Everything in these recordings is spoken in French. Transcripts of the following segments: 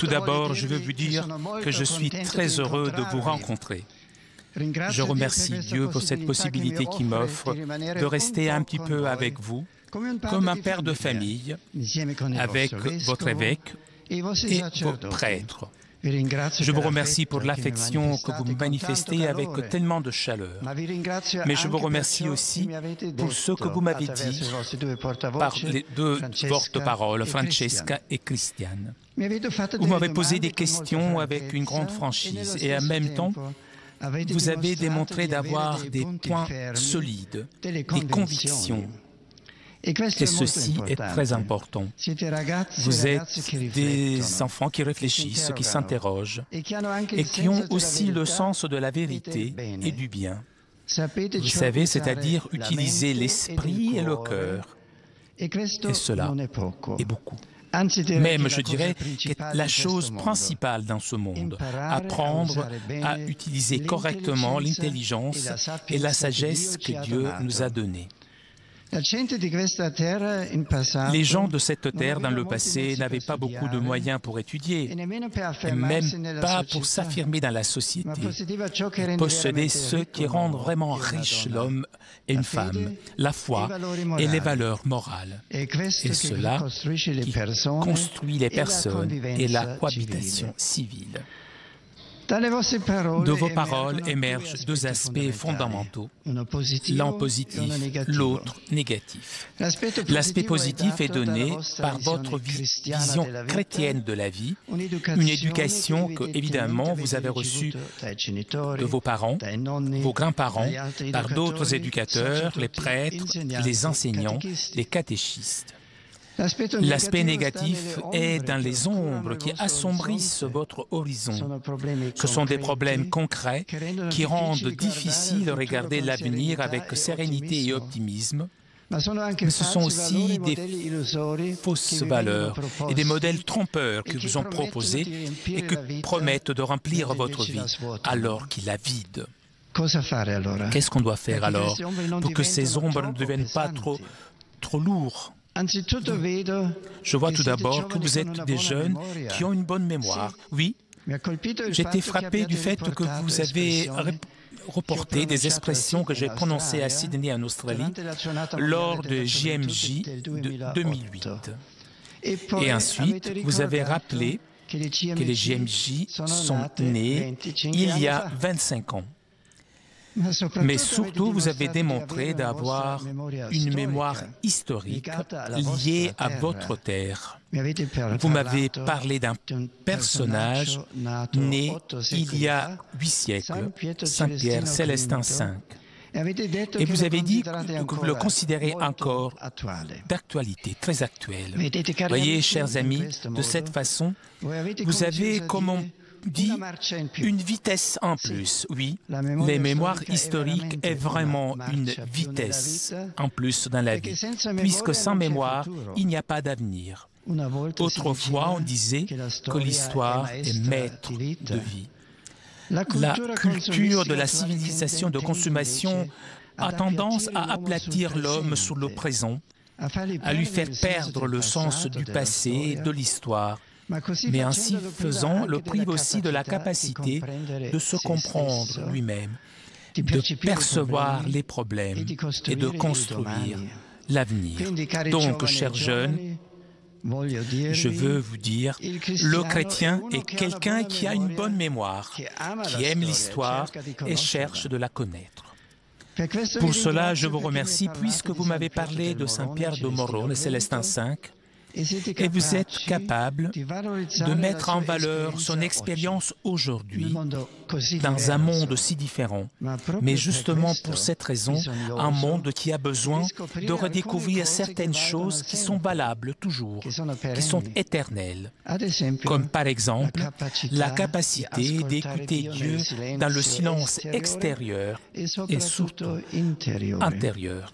Tout d'abord, je veux vous dire que je suis très heureux de vous rencontrer. Je remercie Dieu pour cette possibilité qu'il m'offre de rester un petit peu avec vous, comme un père de famille, avec votre évêque et vos prêtres. Je vous remercie pour l'affection que vous manifestez avec tellement de chaleur. Mais je vous remercie aussi pour ce que vous m'avez dit par les deux porte-paroles, Francesca et Christiane. Vous m'avez posé des questions avec une grande franchise et en même temps, vous avez démontré d'avoir des points solides, des convictions. Et ceci est très important. Vous êtes des enfants qui réfléchissent, qui s'interrogent et qui ont aussi le sens de la vérité et du bien. Vous savez, c'est-à-dire utiliser l'esprit et le cœur. Et cela est beaucoup. Même, je dirais, que la chose principale dans ce monde, apprendre à utiliser correctement l'intelligence et la sagesse que Dieu nous a donnée. Les gens de cette terre, dans le passé, n'avaient pas beaucoup de moyens pour étudier, et même pas pour s'affirmer dans la société. Ils possédaient ce qui rend vraiment riche l'homme et une femme, la foi et les valeurs morales. Et cela qui construit les personnes et la cohabitation civile. De vos paroles émergent deux aspects fondamentaux, l'un positif, l'autre négatif. L'aspect positif est donné par votre vision chrétienne de la vie, une éducation que, évidemment, vous avez reçue de vos parents, vos grands-parents, par d'autres éducateurs, les prêtres, les enseignants, les catéchistes. L'aspect négatif est dans les ombres qui assombrissent votre horizon. Ce sont des problèmes concrets qui rendent difficile de regarder l'avenir avec sérénité et optimisme. Mais ce sont aussi des fausses valeurs et des modèles trompeurs que vous ont proposés et qui promettent de remplir votre vie alors qu'il la vide. Qu'est-ce qu'on doit faire alors pour que ces ombres ne deviennent pas trop lourdes? Je vois tout d'abord que vous êtes des jeunes qui ont une bonne mémoire. Oui, j'ai été frappé du fait que vous avez reporté des expressions que j'ai prononcées à Sydney, en Australie, lors de JMJ de 2008. Et ensuite, vous avez rappelé que les JMJ sont nés il y a 25 ans. Mais surtout, vous avez démontré d'avoir une mémoire historique liée à votre terre. Vous m'avez parlé d'un personnage né il y a 8 siècles, Saint Pierre Célestin V. Et vous avez dit que vous le considérez encore d'actualité, très actuel. Voyez, chers amis, de cette façon, vous avez, comme on dit, une vitesse en plus. Oui, les mémoires historiques est vraiment une vitesse en plus dans la vie, puisque sans mémoire, il n'y a pas d'avenir. Autrefois, on disait que l'histoire est maître de vie. La culture de la civilisation de consommation a tendance à aplatir l'homme sur le présent, à lui faire perdre le sens du passé et de l'histoire. Mais ainsi faisant, le prive aussi de la capacité de se comprendre lui-même, de percevoir les problèmes et de construire l'avenir. Donc, chers jeunes, je veux vous dire, le chrétien est quelqu'un qui a une bonne mémoire, qui aime l'histoire et cherche de la connaître. Pour cela, je vous remercie puisque vous m'avez parlé de Saint Pierre de Morone, Célestin V, et vous êtes capable de mettre en valeur son expérience aujourd'hui dans un monde si différent. Mais justement pour cette raison, un monde qui a besoin de redécouvrir certaines choses qui sont valables toujours, qui sont éternelles, comme par exemple la capacité d'écouter Dieu dans le silence extérieur et surtout intérieur.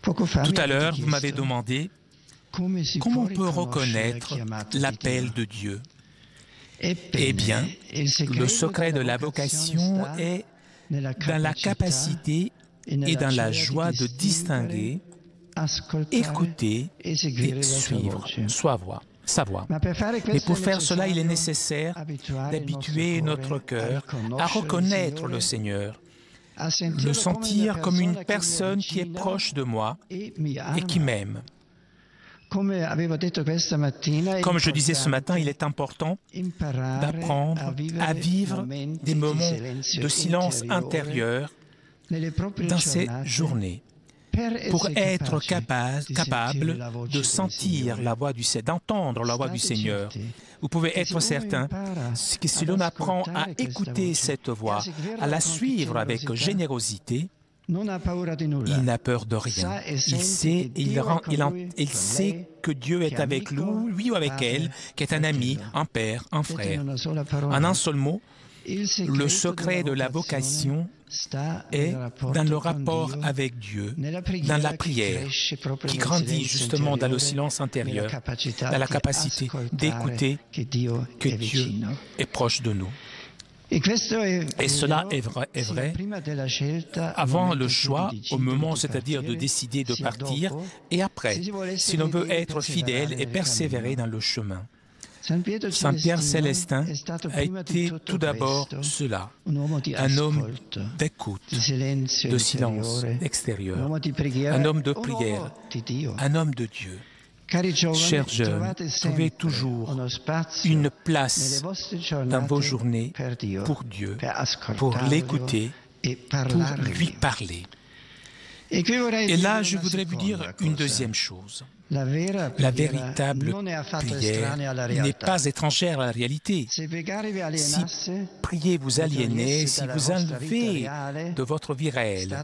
Tout à l'heure, vous m'avez demandé comment on peut reconnaître l'appel de Dieu? Eh bien, le secret de la vocation est dans la capacité et dans la joie de distinguer, écouter et suivre sa voix. sa voix. Mais pour faire cela, il est nécessaire d'habituer notre cœur à reconnaître le Seigneur, le sentir comme une personne qui est proche de moi et qui m'aime. Comme je disais ce matin, il est important d'apprendre à vivre des moments de silence intérieur dans ces journées pour être capable de sentir la voix du Seigneur, d'entendre la voix du Seigneur. Vous pouvez être certain que si l'on apprend à écouter cette voix, à la suivre avec générosité, il n'a peur de rien. Il sait que Dieu est avec lui ou avec elle, qui est un ami, un père, un frère. En un seul mot, le secret de la vocation est dans le rapport avec Dieu, dans la prière, qui grandit justement dans le silence intérieur, dans la capacité d'écouter que Dieu est proche de nous. Et cela est vrai avant le choix, au moment, c'est-à-dire de décider de partir, et après, si l'on veut être fidèle et persévérer dans le chemin. Saint Pierre Célestin a été tout d'abord cela, un homme d'écoute, de silence extérieur, un homme de prière, un homme de Dieu. Chers jeunes, trouvez toujours une place dans vos journées pour Dieu, pour l'écouter, pour lui parler. Et là, je voudrais vous dire une deuxième chose. La véritable prière n'est pas étrangère à la réalité. Si prier vous aliénez, si vous enlevez de votre vie réelle,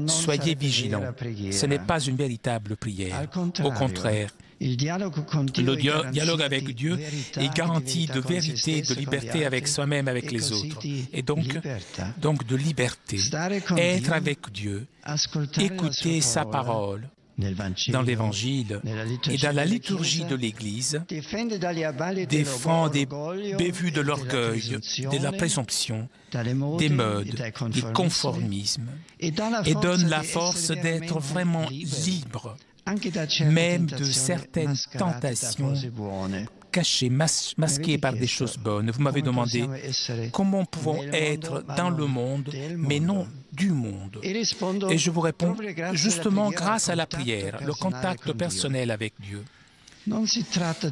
soyez vigilants. Ce n'est pas une véritable prière. Au contraire, le dialogue avec Dieu est garanti de vérité, de liberté avec soi-même, avec les autres, et donc de liberté. Être avec Dieu, écouter sa parole, dans l'Évangile et dans la liturgie de l'Église, défend des bévues de l'orgueil, de la présomption, des modes, du conformisme, et donne la force d'être vraiment libre, même de certaines tentations cachées, masquées par des choses bonnes. Vous m'avez demandé comment pouvons être dans le monde, mais non du monde. Et je vous réponds, justement grâce à la prière, le contact personnel avec Dieu.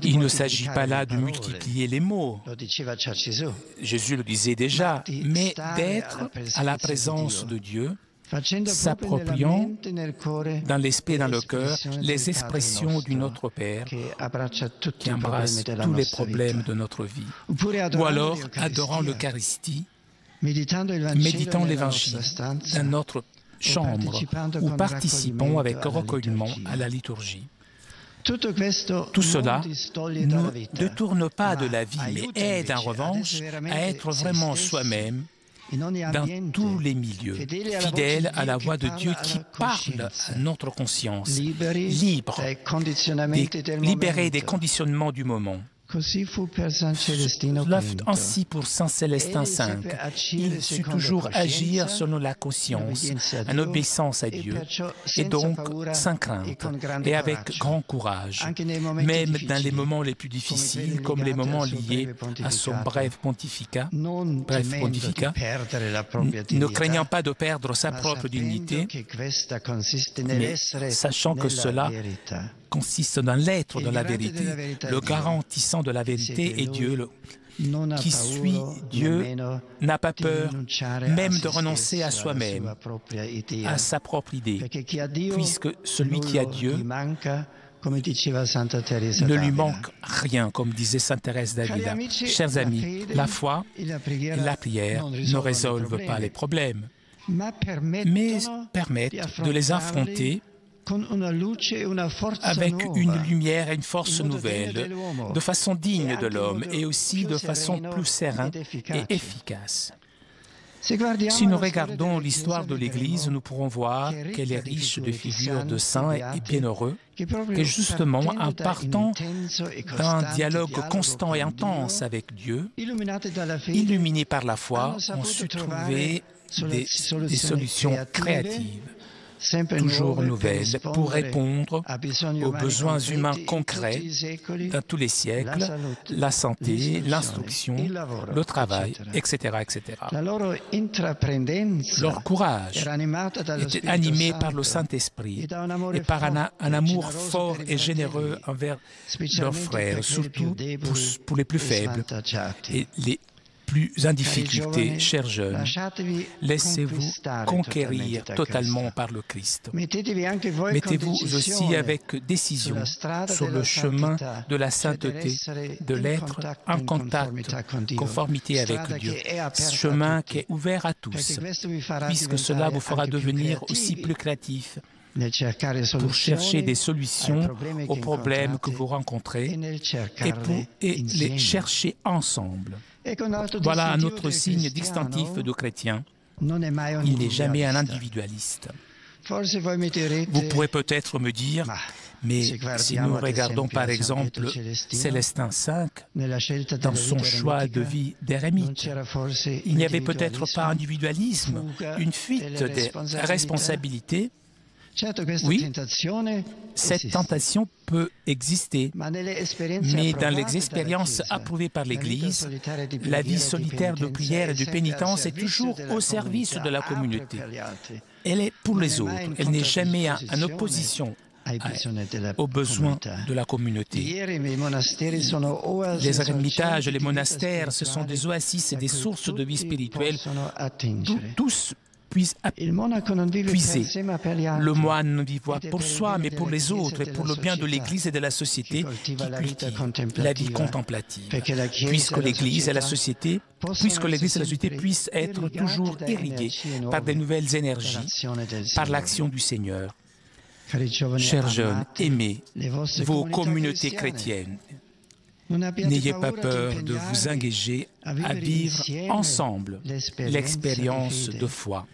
Il ne s'agit pas là de multiplier les mots. Jésus le disait déjà, mais d'être à la présence de Dieu, s'appropriant dans l'esprit et dans le cœur les expressions du Notre Père qui embrasse tous les problèmes de notre vie. Ou alors adorant l'Eucharistie, méditant l'Évangile dans notre chambre ou participant avec recueillement à la liturgie. Tout cela ne détourne pas de la vie, mais aide en revanche à être vraiment soi-même dans tous les milieux, fidèle à la voix de Dieu qui parle à notre conscience, libre, libéré des conditionnements du moment. Ainsi pour Saint Célestin V, il sut toujours agir selon la conscience, en obéissance à Dieu, et donc sans crainte, et avec grand courage, même dans les moments les plus difficiles, comme les moments liés à son bref pontificat, ne craignant pas de perdre sa propre dignité, mais sachant que cela consiste dans l'être de la vérité, le garantissant de la vérité est Dieu, qui suit Dieu, n'a pas peur même de renoncer à soi-même, à sa propre idée, puisque celui qui a Dieu ne lui manque rien, comme disait Sainte Thérèse d'Avila. Chers amis, la foi et la prière ne résolvent pas les problèmes, mais permettent de les affronter avec une lumière et une force nouvelle, de façon digne de l'homme et aussi de façon plus sereine et efficace. Si nous regardons l'histoire de l'Église, nous pourrons voir qu'elle est riche de figures de saints et bienheureux, que justement, en partant d'un dialogue constant et intense avec Dieu, illuminés par la foi, ont su trouver des solutions créatives. toujours nouvelles, pour répondre aux besoins humains concrets dans tous les siècles, la santé, l'instruction, le travail, etc., etc. Leur courage était animé par le Saint-Esprit et par un amour fort et généreux envers leurs frères, surtout pour les plus faibles et les plus en difficulté. Chers jeunes, laissez-vous conquérir totalement par le Christ. Mettez-vous aussi avec décision sur le chemin de la sainteté, de l'être en contact, conformité avec Dieu, ce chemin qui est ouvert à tous, puisque cela vous fera devenir aussi plus créatifs pour chercher des solutions aux problèmes que vous rencontrez et les chercher ensemble. Voilà un autre signe distinctif de chrétien. Il n'est jamais un individualiste. Vous pourrez peut-être me dire, mais si nous regardons par exemple Célestin V, dans son choix de vie d'ermite, il n'y avait peut-être pas individualisme, une fuite des responsabilités. Oui, cette tentation peut exister, mais dans les expériences approuvées par l'Église, la vie solitaire de prière et de pénitence est toujours au service de la communauté. Elle est pour les autres, elle n'est jamais en opposition aux besoins de la communauté. Les ermitages, les monastères, ce sont des oasis et des sources de vie spirituelle. Tous puisse puiser. Le moine ne vit pas pour soi, mais pour les autres et pour le bien de l'Église et de la société qui cultive la vie contemplative. Puisque l'Église et la société puissent être toujours irriguées par de nouvelles énergies, par l'action du Seigneur. Chers jeunes, aimez vos communautés chrétiennes. N'ayez pas peur de vous engager à vivre ensemble l'expérience de foi.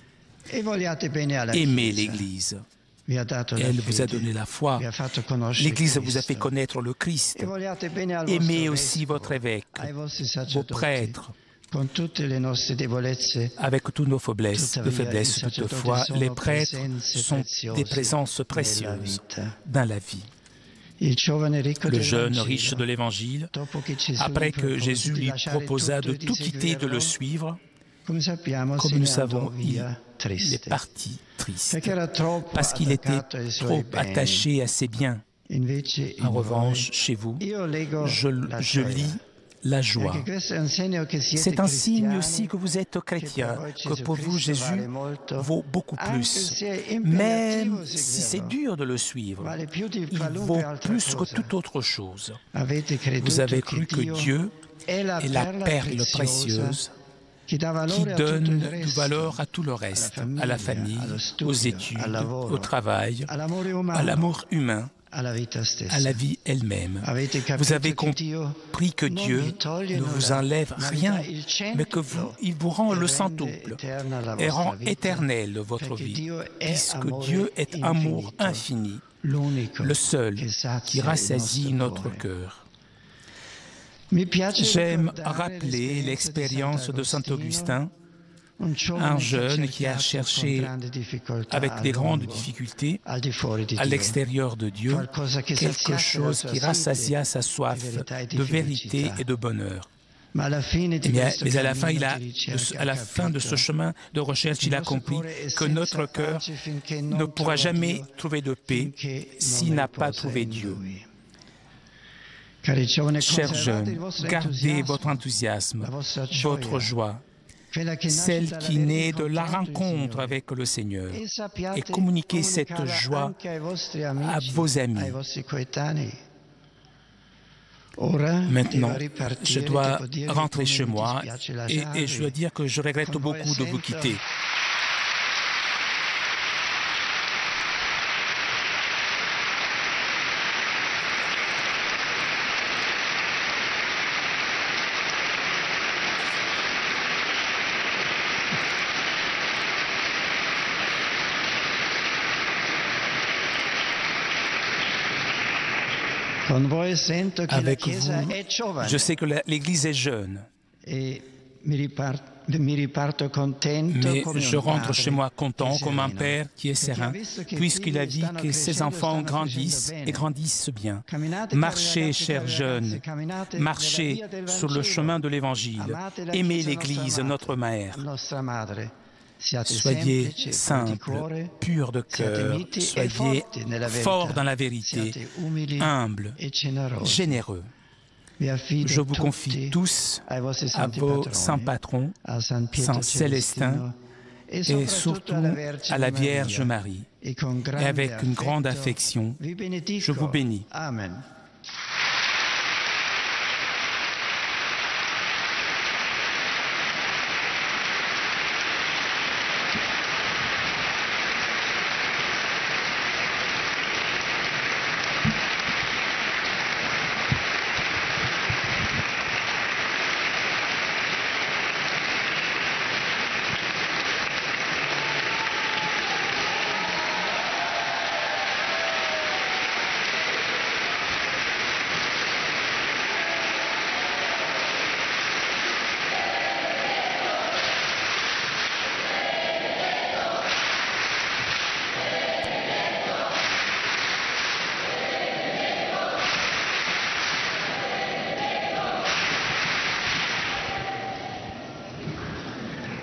Aimez l'Église. Elle vous a donné la foi. L'Église vous a fait connaître le Christ. Aimez aussi votre évêque, vos prêtres. Avec toutes nos faiblesses, toutefois, les prêtres sont des présences précieuses dans la vie. Le jeune riche de l'Évangile, après que Jésus lui proposa de tout quitter et de le suivre, comme nous savons, il est parti triste, parce qu'il était trop attaché à ses biens. En revanche, chez vous, je lis la joie. C'est un signe aussi que vous êtes chrétien, que pour vous Jésus vaut beaucoup plus. Même si c'est dur de le suivre, il vaut plus que toute autre chose. Vous avez cru que Dieu est la perle précieuse qui donne du valeur à tout le reste, à la famille, aux études, au travail, à l'amour humain, à la vie elle-même. Vous avez compris que Dieu ne vous enlève rien, mais qu'il vous rend le centuple et rend éternelle votre vie, puisque Dieu est amour infini, le seul qui rassasie notre cœur. J'aime rappeler l'expérience de saint Augustin, un jeune qui a cherché avec des grandes difficultés à l'extérieur de Dieu quelque chose qui rassasia sa soif de vérité et de bonheur. Mais à la fin de ce chemin de recherche, il a compris que notre cœur ne pourra jamais trouver de paix s'il n'a pas trouvé Dieu. Chers jeunes, gardez votre enthousiasme, votre joie, celle qui naît de la rencontre avec le Seigneur, et communiquez cette joie à vos amis. Maintenant, je dois rentrer chez moi et je dois dire que je regrette beaucoup de vous quitter. Avec vous, je sais que l'Église est jeune. Mais je rentre chez moi content comme un père qui est serein, puisqu'il a vu que ses enfants grandissent et grandissent bien. Marchez, chers jeunes, marchez sur le chemin de l'Évangile. Aimez l'Église, notre mère. Soyez simples, purs de cœur, soyez forts dans la vérité, humbles, généreux. Je vous confie tous à vos saints patrons, Saint Célestin, et surtout à la Vierge Marie. Et avec une grande affection, je vous bénis. Amen.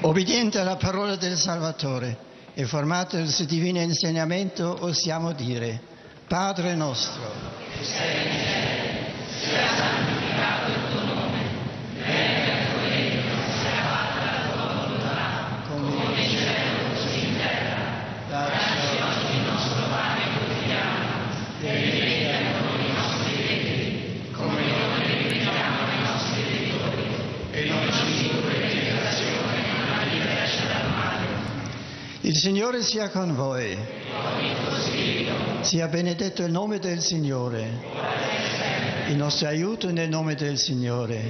Obbediente alla parola del Salvatore e formato il suo divino insegnamento, osiamo dire: Padre nostro, che sei in cielo, sia santificato il tuo nome, venga il tuo regno, sia fatta la tua volontà, come in cielo così in terra. Dacci oggi il nostro pane quotidiano, e rimetti a noi i nostri debiti, come noi rimettiamo ai nostri debitori, e non ci indurre in tentazione, ma liberaci dal male. Il Signore sia con voi. Sia benedetto il nome del Signore. Il nostro aiuto nel nome del Signore.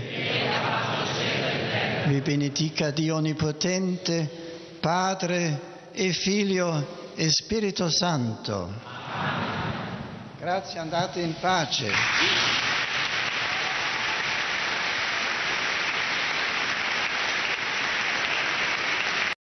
Vi benedica Dio Onnipotente, Padre e Figlio e Spirito Santo. Grazie, andate in pace.